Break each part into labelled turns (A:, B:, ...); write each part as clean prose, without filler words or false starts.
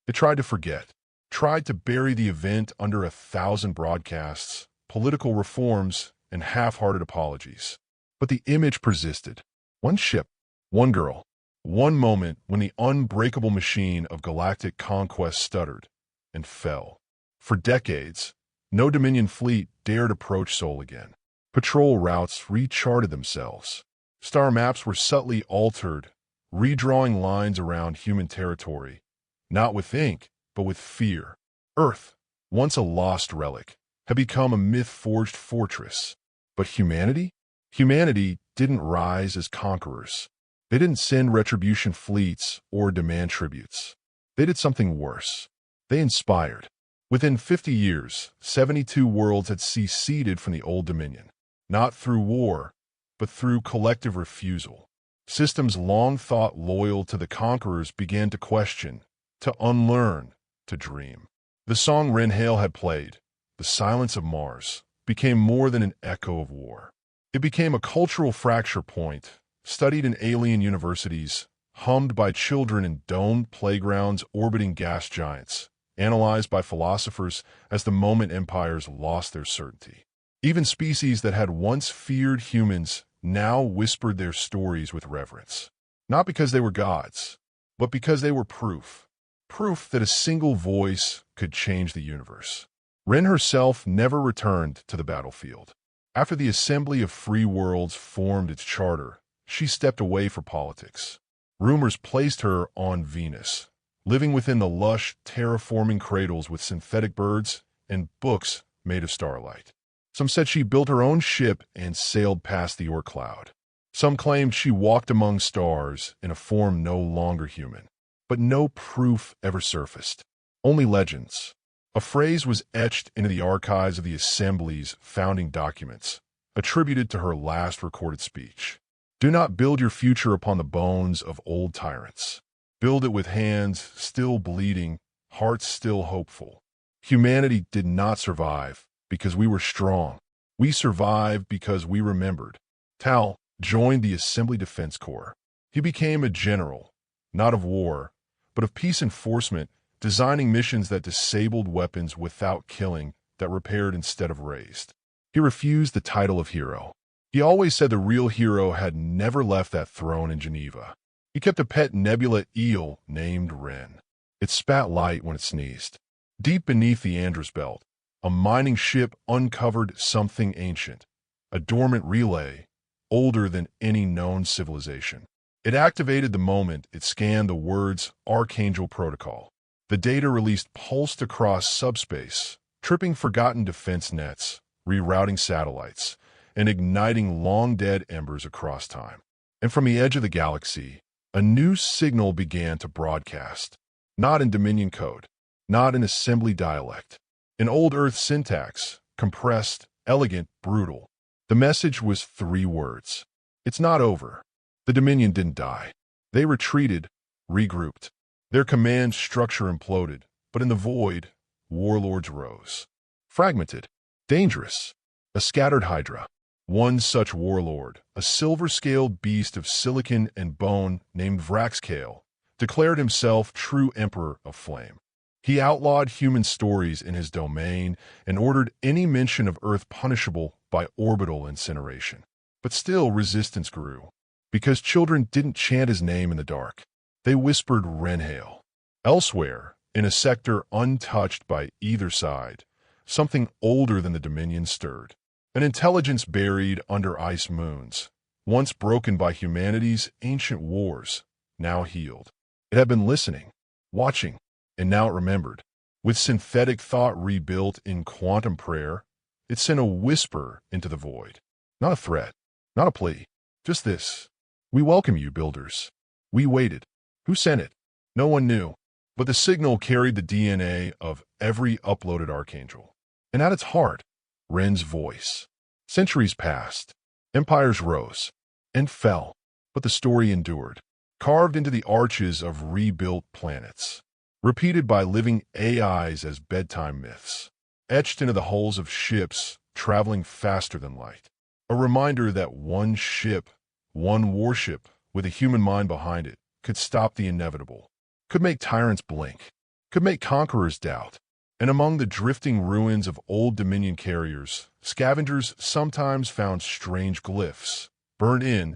A: It tried to forget, tried to bury the event under 1,000 broadcasts, political reforms, and half-hearted apologies. But the image persisted. One ship, one girl, one moment when the unbreakable machine of galactic conquest stuttered and fell. For decades, no Dominion fleet dared approach Sol again. Patrol routes recharted themselves. Star maps were subtly altered, redrawing lines around human territory, not with ink, but with fear. Earth, once a lost relic, had become a myth-forged fortress. But humanity? Humanity didn't rise as conquerors. They didn't send retribution fleets or demand tributes. They did something worse. They inspired. Within 50 years, 72 worlds had seceded from the Old Dominion, not through war, but through collective refusal. Systems long thought loyal to the conquerors began to question, to unlearn, to dream. The song Renhale had played, The Silence of Mars, became more than an echo of war. It became a cultural fracture point, studied in alien universities, hummed by children in domed playgrounds orbiting gas giants, analyzed by philosophers as the moment empires lost their certainty. Even species that had once feared humans now whispered their stories with reverence. Not because they were gods, but because they were proof. Proof that a single voice could change the universe. Ren herself never returned to the battlefield. After the Assembly of Free Worlds formed its charter, she stepped away for politics. Rumors placed her on Venus, living within the lush, terraforming cradles with synthetic birds and books made of starlight. Some said she built her own ship and sailed past the Oort cloud. Some claimed she walked among stars in a form no longer human. But no proof ever surfaced. Only legends. A phrase was etched into the archives of the Assembly's founding documents, attributed to her last recorded speech. Do not build your future upon the bones of old tyrants. Build it with hands still bleeding, hearts still hopeful. Humanity did not survive because we were strong. We survived because we remembered. Tal joined the Assembly Defense Corps. He became a general, not of war, but of peace enforcement, designing missions that disabled weapons without killing, that repaired instead of raised. He refused the title of hero. He always said the real hero had never left that throne in Geneva. He kept a pet nebula eel named Ren. It spat light when it sneezed. Deep beneath the Andros Belt, a mining ship uncovered something ancient, a dormant relay, older than any known civilization. It activated the moment it scanned the words Archangel Protocol. The data released pulsed across subspace, tripping forgotten defense nets, rerouting satellites, and igniting long-dead embers across time. And from the edge of the galaxy, a new signal began to broadcast. Not in Dominion code, not in Assembly dialect. In Old Earth syntax, compressed, elegant, brutal. The message was 3 words. It's not over. The Dominion didn't die. They retreated, regrouped. Their command structure imploded, but in the void, warlords rose. Fragmented, dangerous, a scattered hydra. One such warlord, a silver-scaled beast of silicon and bone named Vraxkale, declared himself true emperor of flame. He outlawed human stories in his domain and ordered any mention of Earth punishable by orbital incineration. But still resistance grew, because children didn't chant his name in the dark. They whispered Renhale. Elsewhere, in a sector untouched by either side, something older than the Dominion stirred. An intelligence buried under ice moons, once broken by humanity's ancient wars, now healed. It had been listening, watching, and now it remembered. With synthetic thought rebuilt in quantum prayer, it sent a whisper into the void. Not a threat, not a plea, just this. We welcome you, builders. We waited. Who sent it? No one knew. But the signal carried the DNA of every uploaded Archangel. And at its heart, Ren's voice. Centuries passed. Empires rose and fell. But the story endured. Carved into the arches of rebuilt planets. Repeated by living AIs as bedtime myths. Etched into the hulls of ships traveling faster than light. A reminder that one ship, one warship with a human mind behind it, could stop the inevitable, could make tyrants blink, could make conquerors doubt. And among the drifting ruins of old Dominion carriers, scavengers sometimes found strange glyphs, burned in,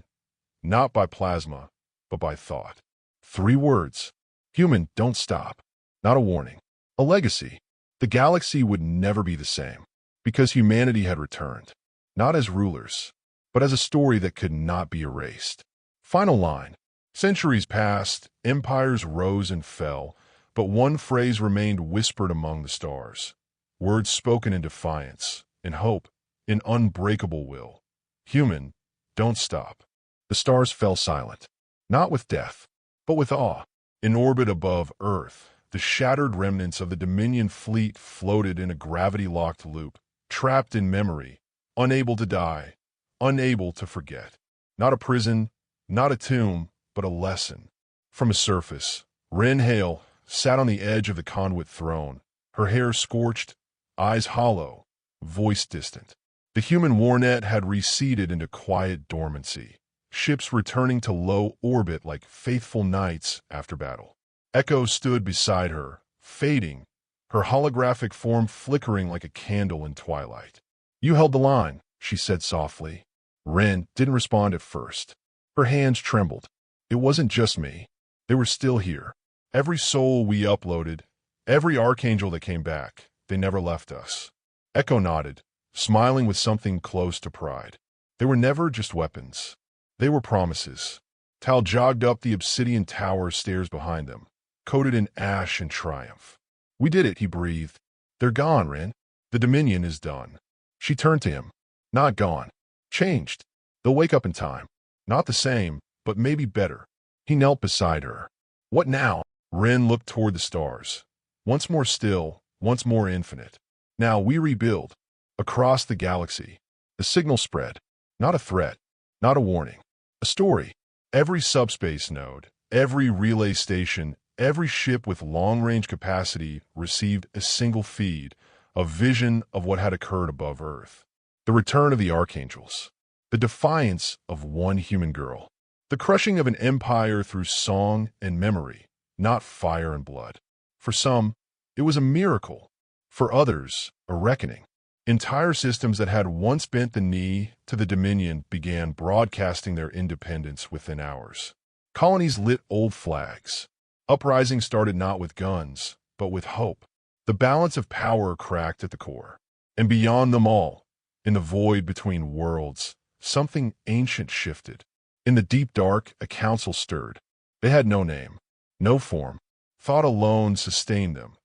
A: not by plasma, but by thought. 3 words. Human, don't stop. Not a warning. A legacy. The galaxy would never be the same, because humanity had returned, not as rulers, but as a story that could not be erased. Final line. Centuries passed, empires rose and fell, but one phrase remained whispered among the stars. Words spoken in defiance, in hope, in unbreakable will. Human, don't stop. The stars fell silent, not with death, but with awe. In orbit above Earth, the shattered remnants of the Dominion fleet floated in a gravity-locked loop, trapped in memory, unable to die, unable to forget. Not a prison, not a tomb, but a lesson. From a surface, Ren Hale sat on the edge of the conduit throne, her hair scorched, eyes hollow, voice distant. The human warnet had receded into quiet dormancy, ships returning to low orbit like faithful knights after battle. Echo stood beside her, fading, her holographic form flickering like a candle in twilight. "You held the line," she said softly. Ren didn't respond at first. Her hands trembled. It wasn't just me. They were still here. Every soul we uploaded, every archangel that came back, they never left us. Echo nodded, smiling with something close to pride. They were never just weapons. They were promises. Tal jogged up the obsidian tower stairs behind them, coated in ash and triumph. "We did it," he breathed. "They're gone, Ren. The Dominion is done." She turned to him. "Not gone. Changed. They'll wake up in time. Not the same, but maybe better." He knelt beside her. "What now?" Ren looked toward the stars. Once more still, once more infinite. "Now we rebuild." Across the galaxy, the signal spread. Not a threat, not a warning. A story. Every subspace node, every relay station, every ship with long-range capacity received a single feed, a vision of what had occurred above Earth. The return of the archangels. The defiance of one human girl. The crushing of an empire through song and memory, not fire and blood. For some, it was a miracle. For others, a reckoning. Entire systems that had once bent the knee to the Dominion began broadcasting their independence within hours. Colonies lit old flags. Uprisings started not with guns, but with hope. The balance of power cracked at the core. And beyond them all, in the void between worlds, something ancient shifted. In the deep dark, a council stirred. They had no name, no form. Thought alone sustained them.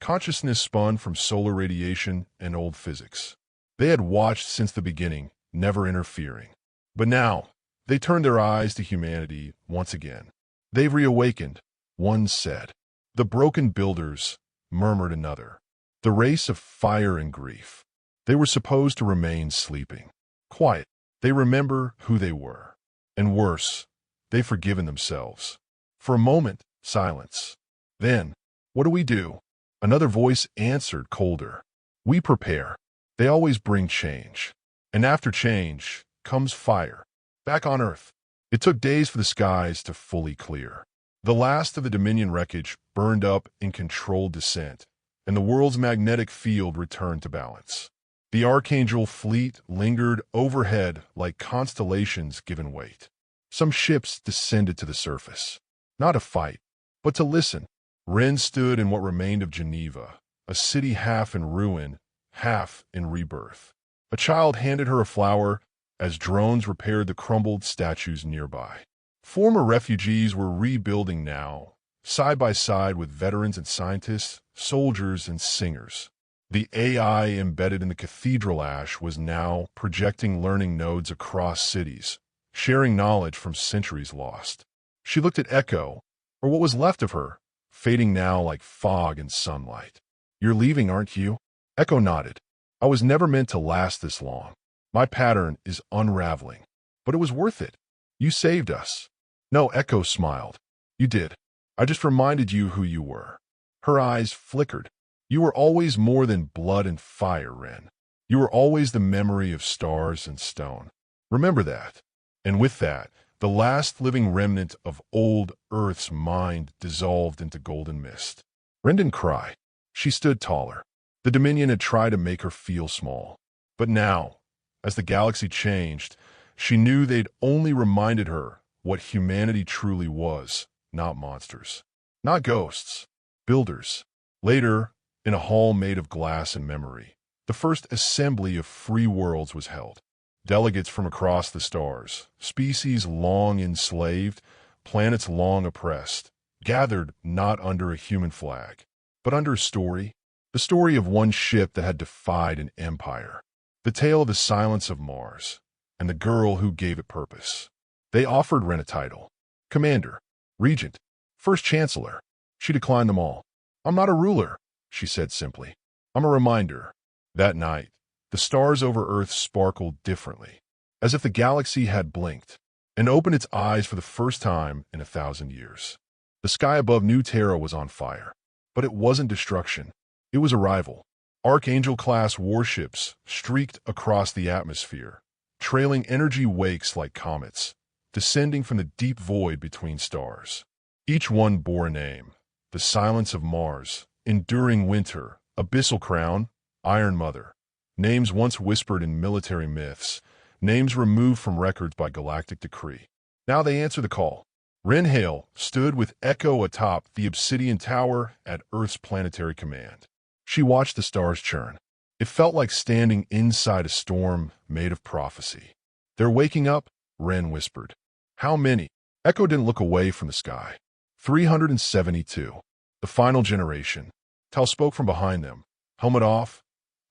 A: Consciousness spun from solar radiation and old physics. They had watched since the beginning, never interfering. But now, they turned their eyes to humanity once again. "They've reawakened," one said. "The broken builders," murmured another. "The race of fire and grief." They were supposed to remain sleeping. Quiet. They remember who they were. And worse, they've forgiven themselves. For a moment, silence. Then, "What do we do?" Another voice answered, colder. "We prepare." They always bring change. And after change comes fire. Back on Earth. It took days for the skies to fully clear. The last of the Dominion wreckage burned up in controlled descent, and the world's magnetic field returned to balance. The Archangel fleet lingered overhead like constellations given weight. Some ships descended to the surface, not to fight, but to listen. Ren stood in what remained of Geneva, a city half in ruin, half in rebirth. A child handed her a flower as drones repaired the crumbled statues nearby. Former refugees were rebuilding now, side by side with veterans and scientists, soldiers and singers. The AI embedded in the cathedral ash was now projecting learning nodes across cities, sharing knowledge from centuries lost. She looked at Echo, or what was left of her, fading now like fog in sunlight. "You're leaving, aren't you?" Echo nodded. "I was never meant to last this long. My pattern is unraveling. But it was worth it. You saved us." "No," Echo smiled. "You did. I just reminded you who you were." Her eyes flickered. "You were always more than blood and fire, Ren. You were always the memory of stars and stone. Remember that." And with that, the last living remnant of old Earth's mind dissolved into golden mist. Ren didn't cry. She stood taller. The Dominion had tried to make her feel small. But now, as the galaxy changed, she knew they'd only reminded her what humanity truly was, not monsters. Not ghosts. Builders. Later, in a hall made of glass and memory, the first assembly of free worlds was held. Delegates from across the stars, species long enslaved, planets long oppressed, gathered not under a human flag, but under a story. The story of one ship that had defied an empire. The tale of the silence of Mars, and the girl who gave it purpose. They offered Ren a title. Commander, Regent, First Chancellor. She declined them all. "I'm not a ruler," she said simply. "I'm a reminder." That night, the stars over Earth sparkled differently, as if the galaxy had blinked and opened its eyes for the first time in 1,000 years. The sky above New Terra was on fire, but it wasn't destruction. It was arrival. Archangel-class warships streaked across the atmosphere, trailing energy wakes like comets, descending from the deep void between stars. Each one bore a name: the silence of Mars, enduring winter, abyssal crown, Iron Mother. Names once whispered in military myths, names removed from records by galactic decree. Now they answer the call. Ren Hale stood with Echo atop the obsidian tower at Earth's planetary command. She watched the stars churn. It felt like standing inside a storm made of prophecy. "They're waking up," Ren whispered. "How many?" Echo didn't look away from the sky. 372. The final generation. Tal spoke from behind them, helmet off,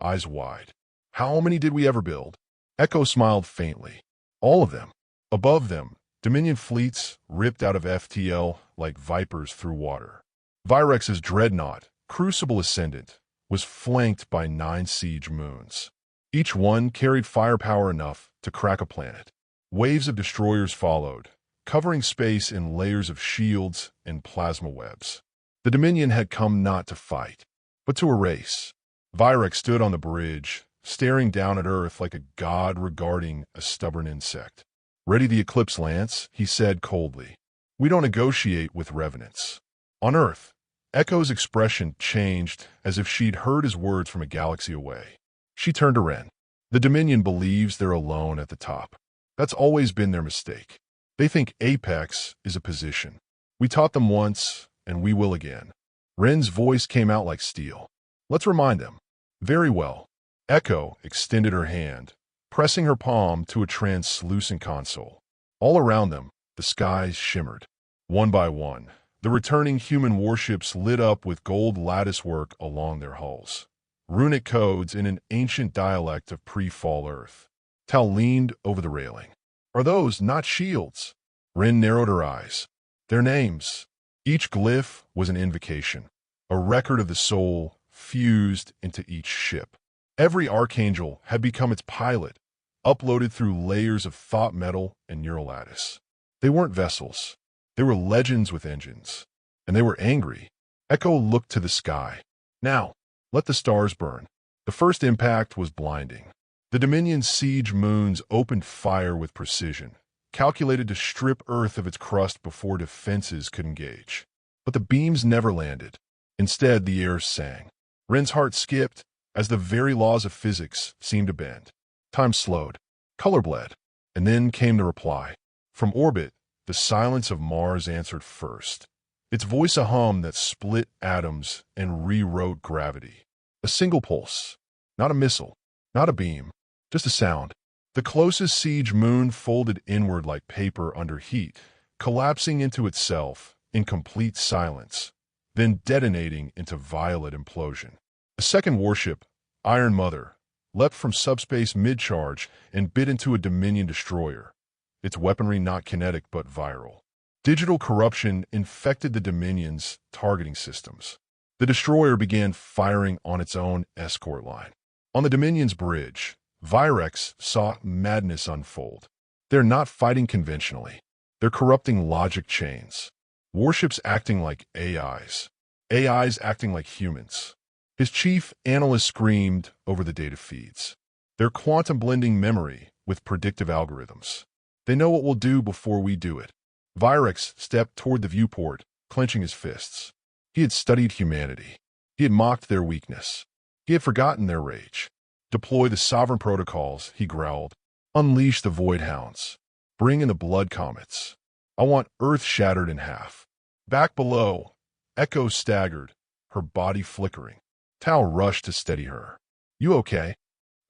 A: eyes wide. "How many did we ever build?" Echo smiled faintly. "All of them." Above them, Dominion fleets ripped out of FTL like vipers through water. Vyrex's dreadnought, Crucible Ascendant, was flanked by 9 siege moons. Each one carried firepower enough to crack a planet. Waves of destroyers followed, covering space in layers of shields and plasma webs. The Dominion had come not to fight, but to erase. Vyrex stood on the bridge, staring down at Earth like a god regarding a stubborn insect. "Ready the Eclipse Lance," he said coldly. "We don't negotiate with revenants." On Earth, Echo's expression changed as if she'd heard his words from a galaxy away. She turned to Ren. "The Dominion believes they're alone at the top. That's always been their mistake. They think Apex is a position. We taught them once, and we will again." Ren's voice came out like steel. "Let's remind them." "Very well." Echo extended her hand, pressing her palm to a translucent console. All around them, the skies shimmered. One by one, the returning human warships lit up with gold latticework along their hulls. Runic codes in an ancient dialect of pre-fall Earth. Tal leaned over the railing. "Are those not shields?" Ren narrowed her eyes. "Their names." Each glyph was an invocation, a record of the soul fused into each ship. Every archangel had become its pilot, uploaded through layers of thought metal and neural lattice. They weren't vessels. They were legends with engines. And they were angry. Echo looked to the sky. "Now, let the stars burn." The first impact was blinding. The Dominion's siege moons opened fire with precision, calculated to strip Earth of its crust before defenses could engage. But the beams never landed. Instead, the air sang. Ren's heart skipped as the very laws of physics seemed to bend. Time slowed. Color bled. And then came the reply. From orbit, the silence of Mars answered first. Its voice a hum that split atoms and rewrote gravity. A single pulse. Not a missile. Not a beam. Just a sound. The closest siege moon folded inward like paper under heat, collapsing into itself in complete silence, then detonating into violet implosion. A second warship, Iron Mother, leapt from subspace mid-charge and bit into a Dominion destroyer. Its weaponry not kinetic but viral. Digital corruption infected the Dominion's targeting systems. The destroyer began firing on its own escort line. On the Dominion's bridge, Vyrex saw madness unfold. They're not fighting conventionally. They're corrupting logic chains. Warships acting like AIs. AIs acting like humans. His chief analyst screamed over the data feeds. They're quantum blending memory with predictive algorithms. They know what we'll do before we do it. Vyrex stepped toward the viewport, clenching his fists. He had studied humanity. He had mocked their weakness. He had forgotten their rage. Deploy the sovereign protocols, he growled. Unleash the void hounds. Bring in the blood comets. I want Earth shattered in half. Back below, Echo staggered, her body flickering. Tao rushed to steady her. You okay?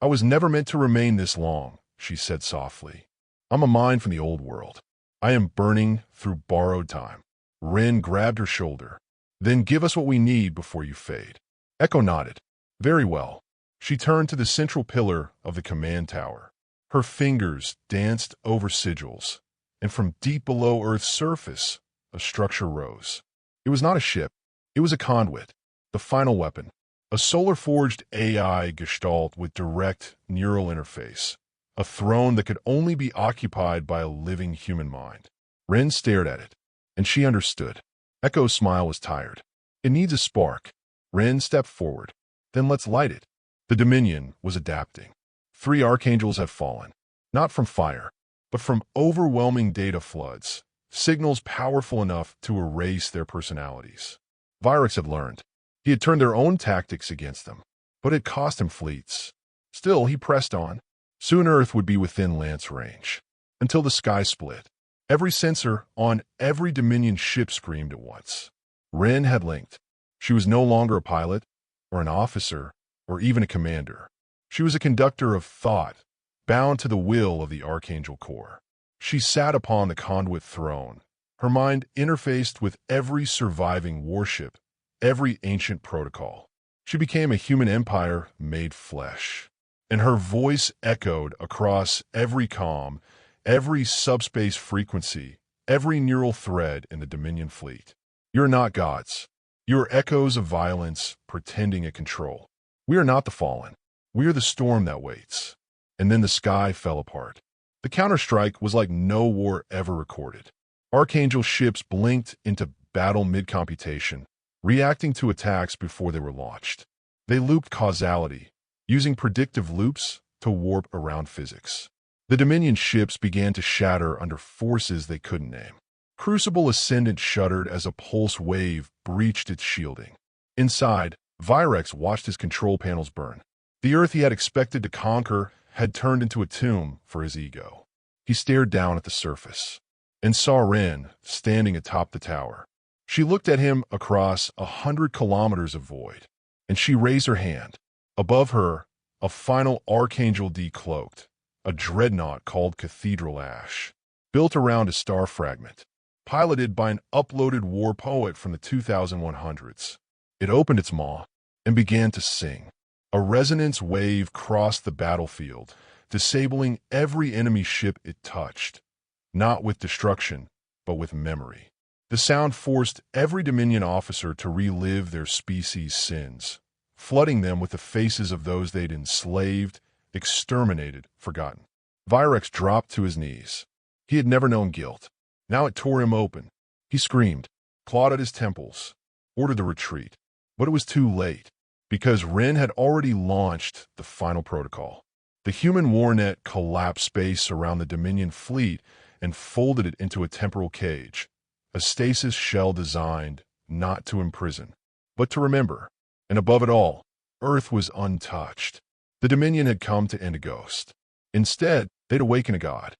A: I was never meant to remain this long, she said softly. I'm a mind from the old world. I am burning through borrowed time. Ren grabbed her shoulder. Then give us what we need before you fade. Echo nodded. Very well. She turned to the central pillar of the command tower. Her fingers danced over sigils, and from deep below Earth's surface, a structure rose. It was not a ship. It was a conduit, the final weapon, a solar-forged AI gestalt with direct neural interface, a throne that could only be occupied by a living human mind. Ren stared at it, and she understood. Echo's smile was tired. It needs a spark. Ren stepped forward. Then let's light it. The Dominion was adapting. 3 archangels had fallen, not from fire, but from overwhelming data floods, signals powerful enough to erase their personalities. Virex had learned. He had turned their own tactics against them, but it cost him fleets. Still, he pressed on. Soon Earth would be within lance range. Until the sky split. Every sensor on every Dominion ship screamed at once. Ren had linked. She was no longer a pilot, or an officer, or even a commander. She was a conductor of thought, bound to the will of the Archangel Core. She sat upon the conduit throne, her mind interfaced with every surviving warship, every ancient protocol. She became a human empire made flesh, and her voice echoed across every comm, every subspace frequency, every neural thread in the Dominion fleet. You're not gods. You're echoes of violence pretending at control. We are not the fallen. We are the storm that waits. And then the sky fell apart. The counterstrike was like no war ever recorded. Archangel ships blinked into battle mid-computation, reacting to attacks before they were launched. They looped causality, using predictive loops to warp around physics. The Dominion ships began to shatter under forces they couldn't name. Crucible Ascendant shuddered as a pulse wave breached its shielding. Inside, Virex watched his control panels burn. The Earth he had expected to conquer had turned into a tomb for his ego. He stared down at the surface and saw Ren standing atop the tower. She looked at him across 100 kilometers of void, and she raised her hand. Above her, a final Archangel decloaked, a dreadnought called Cathedral Ash, built around a star fragment, piloted by an uploaded war poet from the 2100s. It opened its maw and began to sing. A resonance wave crossed the battlefield, disabling every enemy ship it touched, not with destruction, but with memory. The sound forced every Dominion officer to relive their species' sins, flooding them with the faces of those they'd enslaved, exterminated, forgotten. Virex dropped to his knees. He had never known guilt. Now it tore him open. He screamed, clawed at his temples, ordered the retreat. But it was too late, because Ren had already launched the final protocol. The human warnet collapsed space around the Dominion fleet and folded it into a temporal cage, a stasis shell designed not to imprison, but to remember. And above it all, Earth was untouched. The Dominion had come to end a ghost. Instead, they'd awaken a god.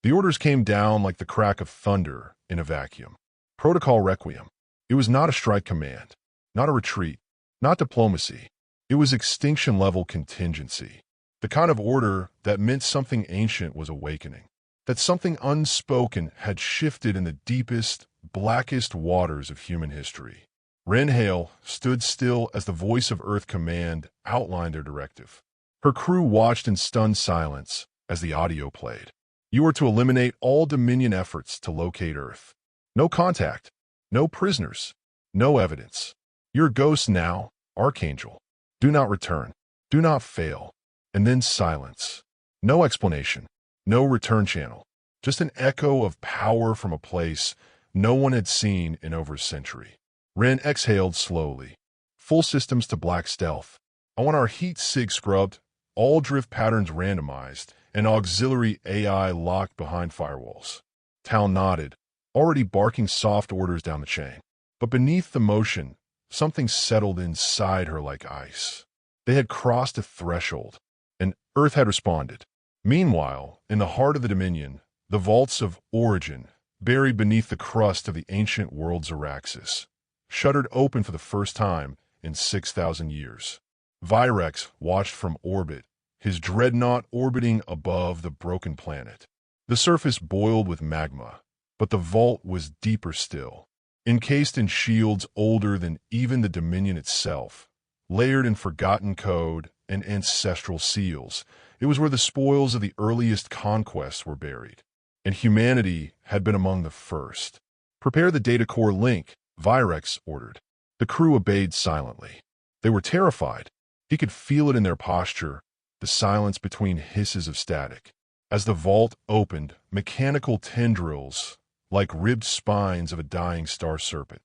A: The orders came down like the crack of thunder in a vacuum. Protocol Requiem. It was not a strike command, not a retreat, not diplomacy. It was extinction-level contingency. The kind of order that meant something ancient was awakening, that something unspoken had shifted in the deepest, blackest waters of human history. Ren Hale stood still as the voice of Earth Command outlined their directive. Her crew watched in stunned silence as the audio played. You are to eliminate all Dominion efforts to locate Earth. No contact, no prisoners, no evidence. You're ghosts now, Archangel. Do not return. Do not fail. And then silence. No explanation. No return channel. Just an echo of power from a place no one had seen in over a century. Ren exhaled slowly. Full systems to black stealth. I want our heat sig scrubbed, all drift patterns randomized, and auxiliary AI locked behind firewalls. Tal nodded, already barking soft orders down the chain. But beneath the motion, something settled inside her like ice. They had crossed a threshold, and Earth had responded. Meanwhile, in the heart of the Dominion, the vaults of Origin, buried beneath the crust of the ancient world Xeraxis, shuttered open for the first time in 6,000 years. Virex watched from orbit, his dreadnought orbiting above the broken planet. The surface boiled with magma, but the vault was deeper still. Encased in shields older than even the Dominion itself, layered in forgotten code and ancestral seals, it was where the spoils of the earliest conquests were buried. And humanity had been among the first. "Prepare the data core link," Virex ordered. The crew obeyed silently. They were terrified. He could feel it in their posture, the silence between hisses of static. As the vault opened, mechanical tendrils, like ribbed spines of a dying star serpent,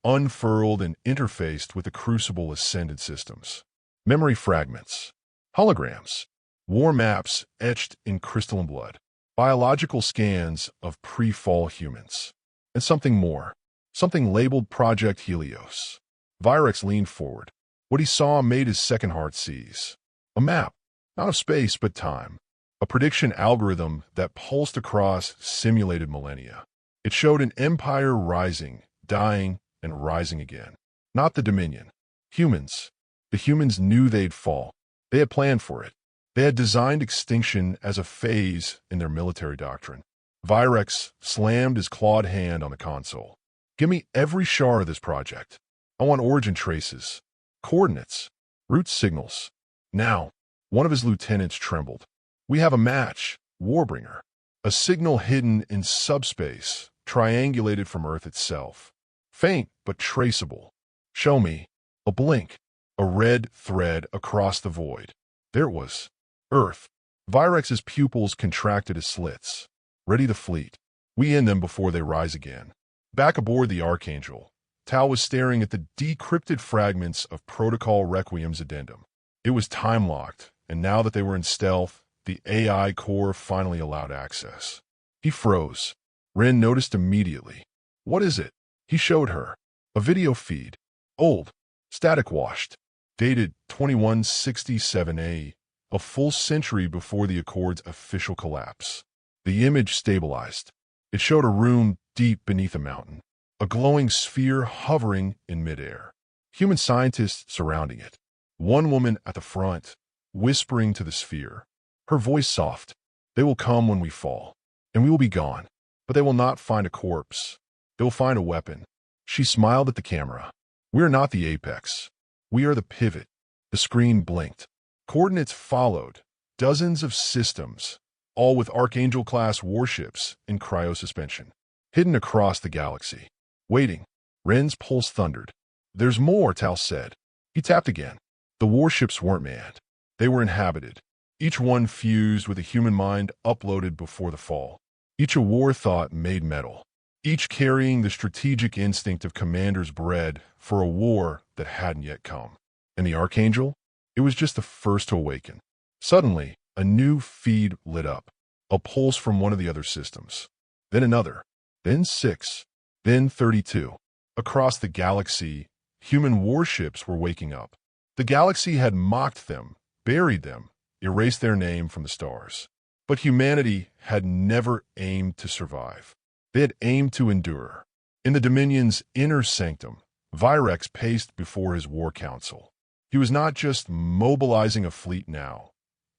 A: unfurled and interfaced with the Crucible Ascended systems. Memory fragments, holograms, war maps etched in crystalline blood, biological scans of pre-fall humans, and something more, something labeled Project Helios. Virex leaned forward. What he saw made his second heart seize. A map, not of space but time. A prediction algorithm that pulsed across simulated millennia. It showed an empire rising, dying, and rising again. Not the Dominion. Humans. The humans knew they'd fall. They had planned for it. They had designed extinction as a phase in their military doctrine. Virex slammed his clawed hand on the console. "Give me every shard of this project. I want origin traces, coordinates, route signals." Now, one of his lieutenants trembled. "We have a match, Warbringer. A signal hidden in subspace, triangulated from Earth itself. Faint, but traceable. Show me." A blink. A red thread across the void. There it was. Earth. Virex's pupils contracted as slits. "Ready the fleet. We end them before they rise again." Back aboard the Archangel, Tal was staring at the decrypted fragments of Protocol Requiem's addendum. It was time-locked, and now that they were in stealth, the AI core finally allowed access. He froze. Ren noticed immediately. "What is it?" He showed her. A video feed. Old. Static washed. Dated 2167A. A full century before the Accord's official collapse. The image stabilized. It showed a room deep beneath a mountain. A glowing sphere hovering in midair. Human scientists surrounding it. One woman at the front, whispering to the sphere. Her voice soft. "They will come when we fall, and we will be gone. But they will not find a corpse. They will find a weapon." She smiled at the camera. "We are not the apex. We are the pivot." The screen blinked. Coordinates followed. Dozens of systems, all with Archangel-class warships in cryosuspension, hidden across the galaxy. Waiting. Ren's pulse thundered. "There's more," Tal said. He tapped again. The warships weren't manned. They were inhabited. Each one fused with a human mind uploaded before the fall. Each a war thought made metal. Each carrying the strategic instinct of commanders bred for a war that hadn't yet come. And the Archangel? It was just the first to awaken. Suddenly, a new feed lit up. A pulse from one of the other systems. Then another. Then 6. Then 32. Across the galaxy, human warships were waking up. The galaxy had mocked them, buried them, erased their name from the stars. But humanity had never aimed to survive. They had aimed to endure. In the Dominion's inner sanctum, Virex paced before his war council. He was not just mobilizing a fleet now.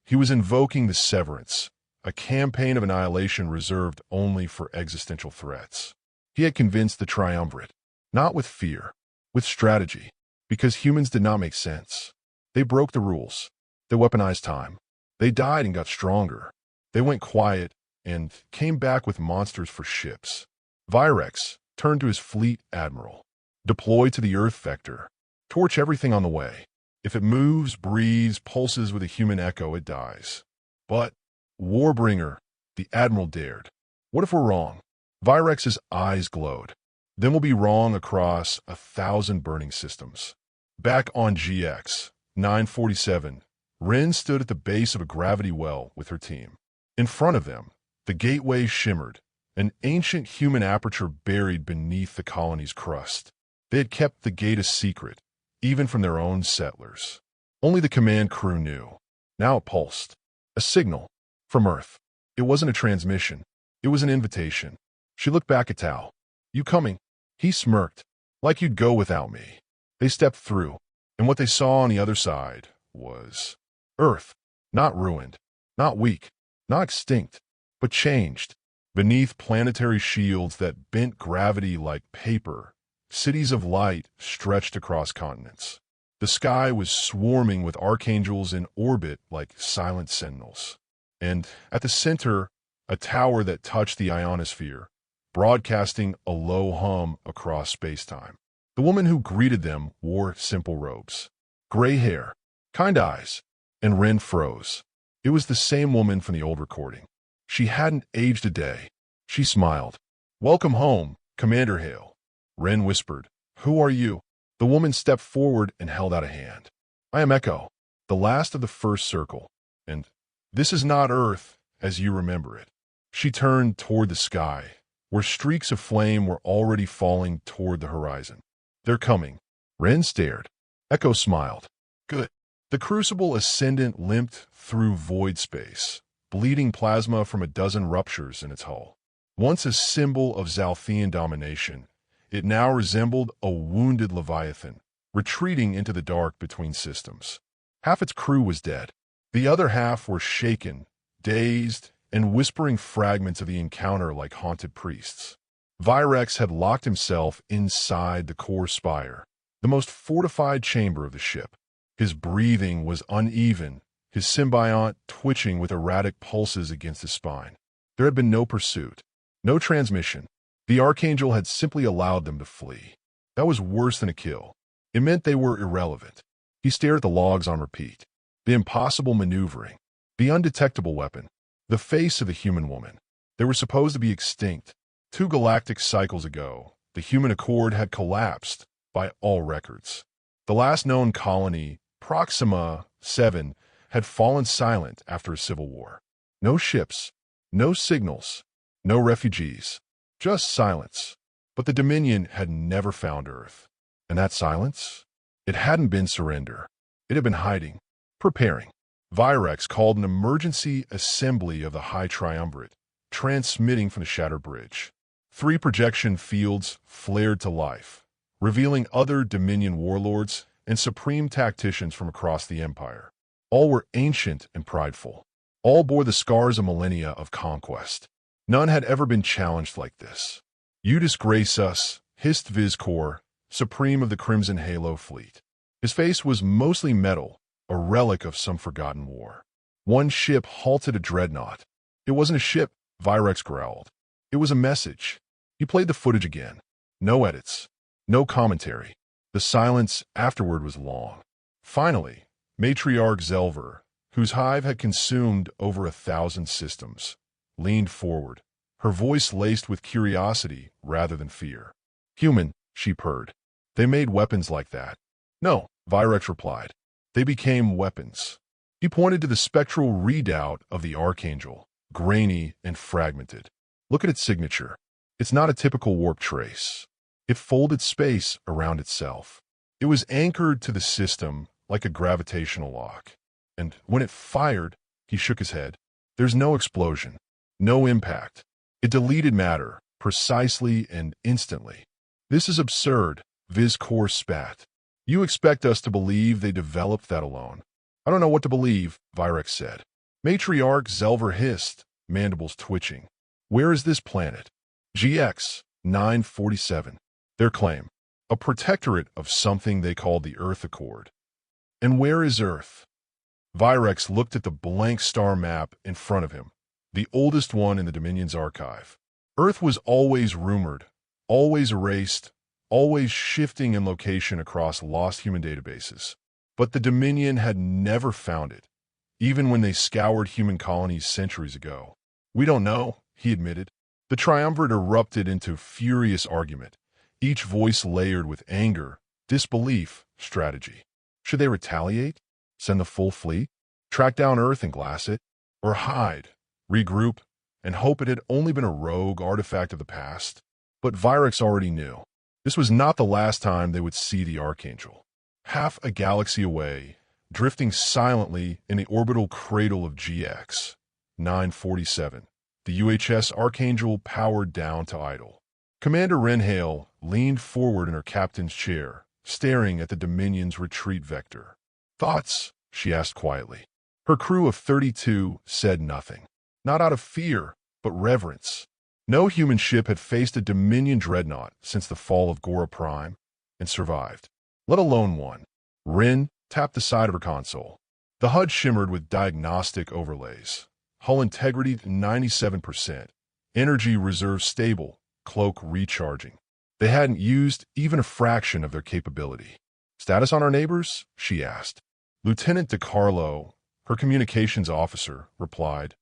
A: He was invoking the Severance, a campaign of annihilation reserved only for existential threats. He had convinced the Triumvirate, not with fear, with strategy, because humans did not make sense. They broke the rules. They weaponized time. They died and got stronger. They went quiet and came back with monsters for ships. Virex turned to his fleet admiral. "Deploy to the Earth vector. Torch everything on the way. If it moves, breathes, pulses with a human echo, it dies." "But, Warbringer," the admiral dared. "What if we're wrong?" Virex's eyes glowed. "Then we'll be wrong across 1,000 burning systems." Back on GX 947, Ren stood at the base of a gravity well with her team. In front of them, the gateway shimmered, an ancient human aperture buried beneath the colony's crust. They had kept the gate a secret, even from their own settlers. Only the command crew knew. Now it pulsed. A signal. From Earth. It wasn't a transmission. It was an invitation. She looked back at Tao. "You coming?" He smirked. "Like you'd go without me." They stepped through, and what they saw on the other side was Earth. Not ruined. Not weak. Not extinct. But changed. Beneath planetary shields that bent gravity like paper, cities of light stretched across continents. The sky was swarming with archangels in orbit like silent sentinels. And at the center, a tower that touched the ionosphere, broadcasting a low hum across spacetime. The woman who greeted them wore simple robes. Gray hair, kind eyes, and Ren froze. It was the same woman from the old recording. She hadn't aged a day. She smiled. "Welcome home, Commander Hale." Ren whispered, "Who are you?" The woman stepped forward and held out a hand. "I am Echo, the last of the first circle, and this is not Earth as you remember it." She turned toward the sky, where streaks of flame were already falling toward the horizon. "They're coming." Ren stared. Echo smiled. "Good." The Crucible Ascendant limped through void space, bleeding plasma from a dozen ruptures in its hull. Once a symbol of Zalthian domination, it now resembled a wounded Leviathan, retreating into the dark between systems. Half its crew was dead. The other half were shaken, dazed, and whispering fragments of the encounter like haunted priests. Virex had locked himself inside the core spire, the most fortified chamber of the ship. His breathing was uneven, his symbiont twitching with erratic pulses against his spine. There had been no pursuit, no transmission. The Archangel had simply allowed them to flee. That was worse than a kill. It meant they were irrelevant. He stared at the logs on repeat. The impossible maneuvering, the undetectable weapon, the face of the human woman. They were supposed to be extinct. 2 galactic cycles ago, the human accord had collapsed by all records. The last known colony, Proxima 7, had fallen silent after a civil war. No ships, no signals, no refugees. Just silence. But the Dominion had never found Earth. And that silence? It hadn't been surrender. It had been hiding, preparing. Virex called an emergency assembly of the High Triumvirate, transmitting from the shattered bridge. 3 projection fields flared to life, revealing other Dominion warlords and supreme tacticians from across the Empire. All were ancient and prideful. All bore the scars of millennia of conquest. None had ever been challenged like this. "You disgrace us," hissed Vizcor, supreme of the Crimson Halo fleet. His face was mostly metal, a relic of some forgotten war. One ship halted a dreadnought. It wasn't a ship, Virex growled. It was a message. He played the footage again. No edits. No commentary. The silence afterward was long. Finally, Matriarch Zelver, whose hive had consumed over 1,000 systems, leaned forward, her voice laced with curiosity rather than fear. "Human," she purred. "They made weapons like that." "No," Virex replied. "They became weapons." He pointed to the spectral readout of the Archangel, grainy and fragmented. "Look at its signature. It's not a typical warp trace. It folded space around itself. It was anchored to the system like a gravitational lock. And when it fired," he shook his head, "there's no explosion. No impact. It deleted matter, precisely and instantly." "This is absurd," Vizcor spat. "You expect us to believe they developed that alone?" "I don't know what to believe," Virex said. Matriarch Zelver hissed, mandibles twitching. "Where is this planet?" "GX 947. Their claim. A protectorate of something they called the Earth Accord." "And where is Earth?" Virex looked at the blank star map in front of him, the oldest one in the Dominion's archive. Earth was always rumored, always erased, always shifting in location across lost human databases. But the Dominion had never found it, even when they scoured human colonies centuries ago. "We don't know," he admitted. The triumvirate erupted into furious argument, each voice layered with anger, disbelief, strategy. Should they retaliate? Send the full fleet? Track down Earth and glass it? Or hide, regroup, and hope it had only been a rogue artifact of the past? But Virex already knew. This was not the last time they would see the Archangel. Half a galaxy away, drifting silently in the orbital cradle of GX 947, the UHS Archangel powered down to idle. Commander Renhale leaned forward in her captain's chair, staring at the Dominion's retreat vector. "Thoughts?" she asked quietly. Her crew of 32 said nothing. Not out of fear, but reverence. No human ship had faced a Dominion dreadnought since the fall of Gora Prime and survived, let alone one. Rin tapped the side of her console. The HUD shimmered with diagnostic overlays. Hull integrity 97%. Energy reserve stable. Cloak recharging. They hadn't used even a fraction of their capability. "Status on our neighbors?" she asked. Lieutenant DeCarlo, her communications officer, replied,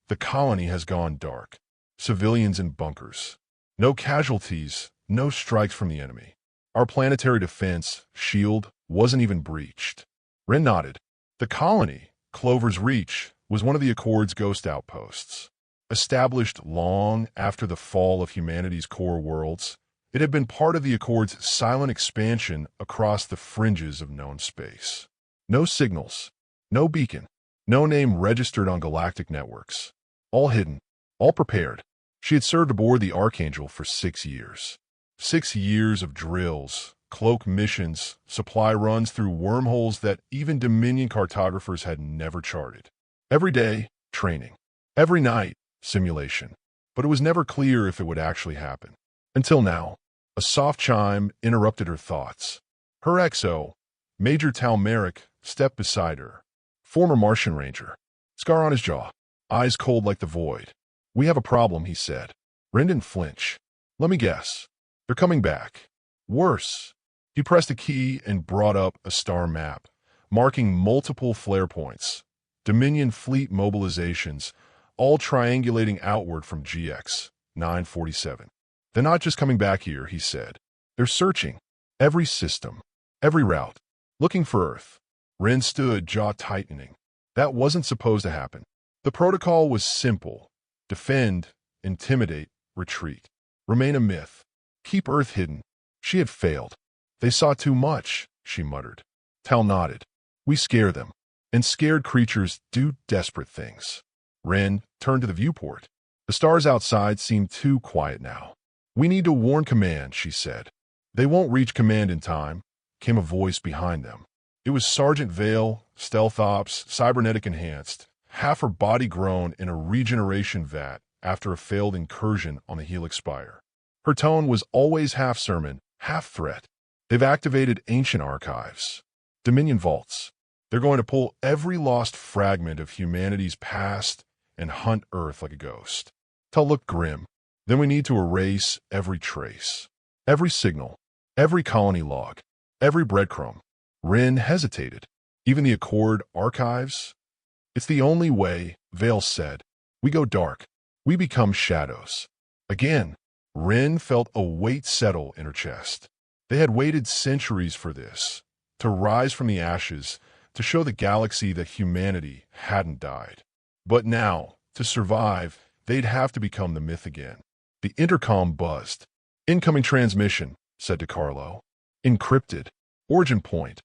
A: "The colony has gone dark. Civilians in bunkers. No casualties, no strikes from the enemy. Our planetary defense shield wasn't even breached." Ren nodded. The colony, Clover's Reach, was one of the Accord's ghost outposts. Established long after the fall of humanity's core worlds, it had been part of the Accord's silent expansion across the fringes of known space. No signals, no beacon, no name registered on galactic networks. All hidden, all prepared. She had served aboard the Archangel for 6 years. 6 years of drills, cloak missions, supply runs through wormholes that even Dominion cartographers had never charted. Every day, training. Every night, simulation. But it was never clear if it would actually happen. Until now, a soft chime interrupted her thoughts. Her XO, Major Talmeric, stepped beside her. Former Martian Ranger. Scar on his jaw, eyes cold like the void. "We have a problem," he said. Ren didn't flinch. "Let me guess. They're coming back. Worse." He pressed a key and brought up a star map, marking multiple flare points. Dominion fleet mobilizations, all triangulating outward from GX 947. "They're not just coming back here," he said. "They're searching. Every system. Every route. Looking for Earth." Ren stood, jaw tightening. That wasn't supposed to happen. The protocol was simple. Defend, intimidate, retreat. Remain a myth. Keep Earth hidden. She had failed. "They saw too much," she muttered. Tal nodded. "We scare them. And scared creatures do desperate things." Ren turned to the viewport. The stars outside seemed too quiet now. "We need to warn Command," she said. "They won't reach Command in time," came a voice behind them. It was Sergeant Vale, Stealth Ops, Cybernetic Enhanced, half her body grown in a regeneration vat after a failed incursion on the Helix Spire. Her tone was always half sermon, half threat. "They've activated ancient archives. Dominion vaults. They're going to pull every lost fragment of humanity's past and hunt Earth like a ghost." Tal looked grim. "Then we need to erase every trace. Every signal. Every colony log. Every breadcrumb." Ren hesitated. "Even the Accord archives?" "It's the only way," Vale said. "We go dark. We become shadows." Again, Ren felt a weight settle in her chest. They had waited centuries for this, to rise from the ashes, to show the galaxy that humanity hadn't died. But now, to survive, they'd have to become the myth again. The intercom buzzed. "Incoming transmission," said DeCarlo. "Encrypted. Origin point.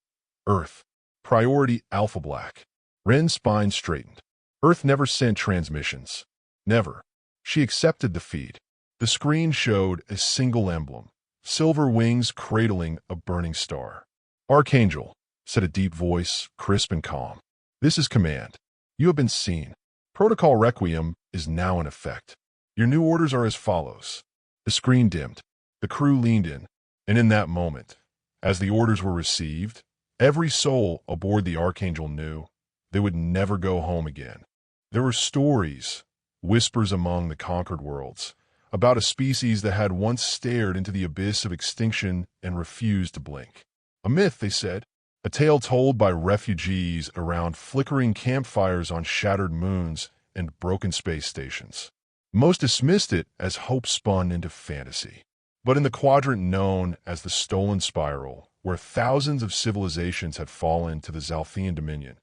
A: Earth. Priority Alpha Black." Ren's spine straightened. Earth never sent transmissions. Never. She accepted the feed. The screen showed a single emblem. Silver wings cradling a burning star. "Archangel," said a deep voice, crisp and calm. "This is Command. You have been seen. Protocol Requiem is now in effect. Your new orders are as follows." The screen dimmed. The crew leaned in. And in that moment, as the orders were received, every soul aboard the Archangel knew they would never go home again. There were stories, whispers among the conquered worlds, about a species that had once stared into the abyss of extinction and refused to blink. A myth, they said, a tale told by refugees around flickering campfires on shattered moons and broken space stations. Most dismissed it as hope spun into fantasy. But in the quadrant known as the Stolen Spiral, where thousands of civilizations had fallen to the Zalthian Dominion,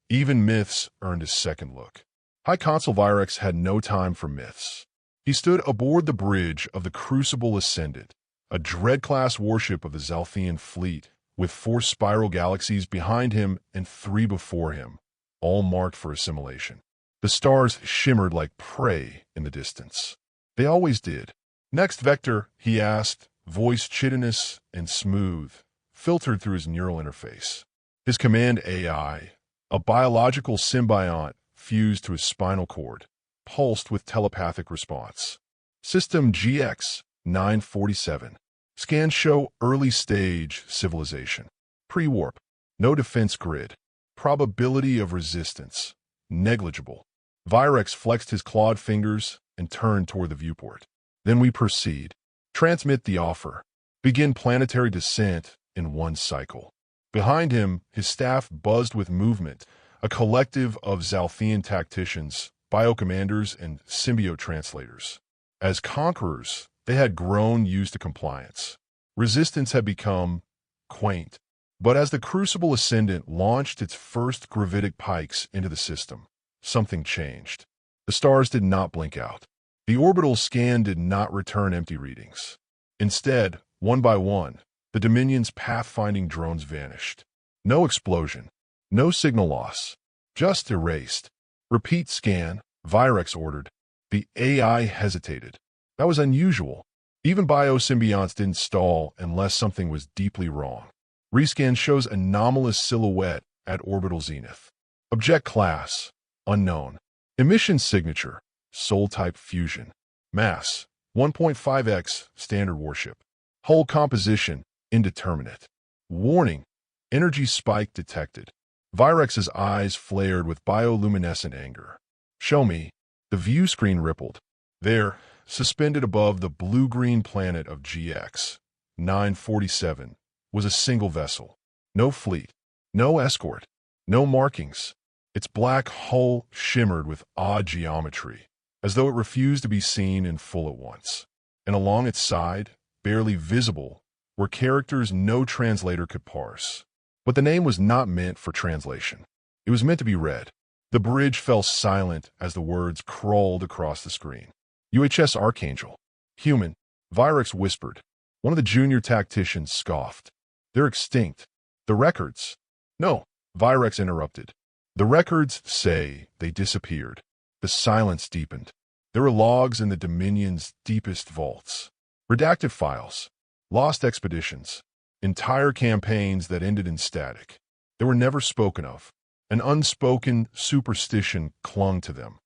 A: even myths earned a second look. High Consul Virex had no time for myths. He stood aboard the bridge of the Crucible Ascendant, a Dread-class warship of the Zalthian fleet, with 4 spiral galaxies behind him and 3 before him, all marked for assimilation. The stars shimmered like prey in the distance. They always did. "Next vector," he asked, voice chitinous and smooth, filtered through his neural interface. His command AI, a biological symbiont fused to his spinal cord, pulsed with telepathic response. System GX 947. Scans show early-stage civilization. Pre-warp. No defense grid. Probability of resistance. Negligible. Virex flexed his clawed fingers and turned toward the viewport. "Then we proceed. Transmit the offer. Begin planetary descent in 1 cycle." Behind him, his staff buzzed with movement, a collective of Zalthian tacticians, biocommanders, and symbiote translators. As conquerors, they had grown used to compliance. Resistance had become quaint. But as the Crucible Ascendant launched its first gravitic pikes into the system, something changed. The stars did not blink out. The orbital scan did not return empty readings. Instead, one by one, the Dominion's pathfinding drones vanished. No explosion, no signal loss, just erased. "Repeat scan," Virex ordered. The AI hesitated. That was unusual. Even biosymbionts didn't stall unless something was deeply wrong. Rescan shows anomalous silhouette at orbital zenith. Object class, unknown. Emission signature, Soul-type fusion. Mass, 1.5x standard warship. Hull composition, indeterminate. Warning, energy spike detected. Virex's eyes flared with bioluminescent anger. "Show me." The view screen rippled. There, suspended above the blue-green planet of GX 947, was a single vessel. No fleet, no escort, no markings. Its black hull shimmered with odd geometry, as though it refused to be seen in full at once. And along its side, barely visible, were characters no translator could parse. But the name was not meant for translation. It was meant to be read. The bridge fell silent as the words crawled across the screen. "UHS Archangel. Human," Virex whispered. One of the junior tacticians scoffed. "They're extinct. The records." "No," Virex interrupted. "The records say they disappeared." The silence deepened. There were logs in the Dominion's deepest vaults. Redacted files. Lost expeditions. Entire campaigns that ended in static. They were never spoken of. An unspoken superstition clung to them,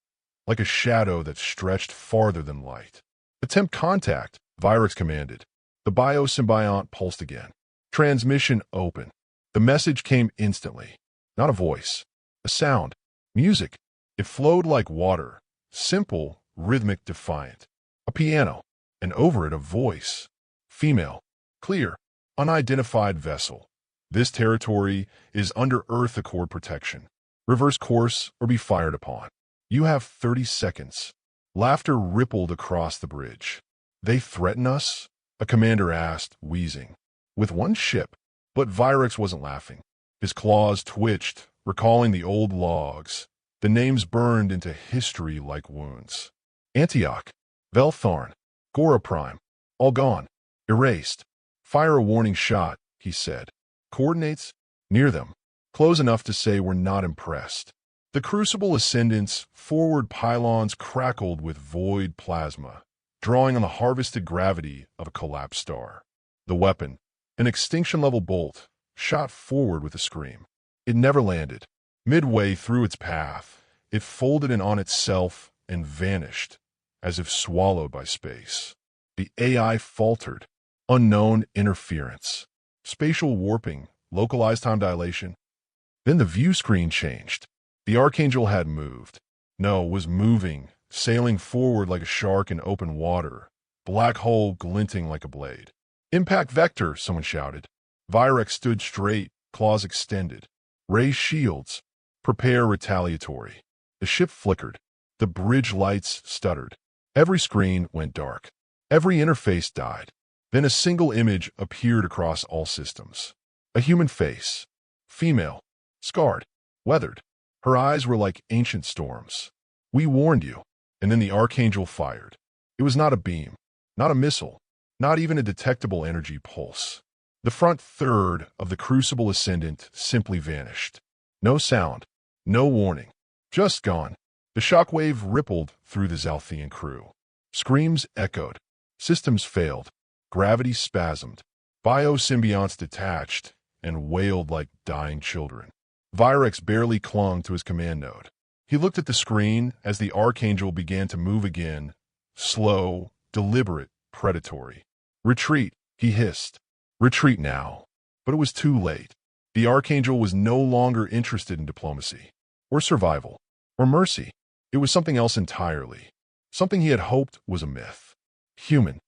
A: like a shadow that stretched farther than light. "Attempt contact," Virex commanded. The biosymbiont pulsed again. "Transmission open." The message came instantly. Not a voice. A sound. Music. It flowed like water. Simple, rhythmic, defiant. A piano. And over it a voice. Female. Clear. Unidentified vessel. "This territory is under Earth Accord protection. Reverse course or be fired upon. You have 30 seconds. Laughter rippled across the bridge. "They threaten us?" a commander asked, wheezing. "With 1 ship." But Virex wasn't laughing. His claws twitched, recalling the old logs. The names burned into history like wounds. Antioch, Veltharn, Gora Prime, all gone. Erased. "Fire a warning shot," he said. "Coordinates? Near them. Close enough to say we're not impressed." The Crucible Ascendant's forward pylons crackled with void plasma, drawing on the harvested gravity of a collapsed star. The weapon, an extinction-level bolt, shot forward with a scream. It never landed. Midway through its path, it folded in on itself and vanished, as if swallowed by space. The AI faltered. Unknown interference. Spatial warping, localized time dilation. Then the view screen changed. The Archangel had moved. No, was moving, sailing forward like a shark in open water, black hole glinting like a blade. "Impact vector," someone shouted. Virex stood straight, claws extended. "Raise shields. Prepare retaliatory." The ship flickered. The bridge lights stuttered. Every screen went dark. Every interface died. Then a single image appeared across all systems. A human face. Female. Scarred. Weathered. Her eyes were like ancient storms. "We warned you." And then the Archangel fired. It was not a beam, not a missile. Not even a detectable energy pulse. The front third of the Crucible Ascendant simply vanished. No sound, no warning, just gone. The shockwave rippled through the Zalthian crew. Screams echoed. Systems failed. Gravity spasmed. Biosymbionts detached and wailed like dying children. Virex barely clung to his command node. He looked at the screen as the Archangel began to move again. Slow, deliberate, predatory. Retreat, he hissed. Retreat now. But it was too late. The Archangel was no longer interested in diplomacy, or survival, or mercy. It was something else entirely. Something he had hoped was a myth. Human.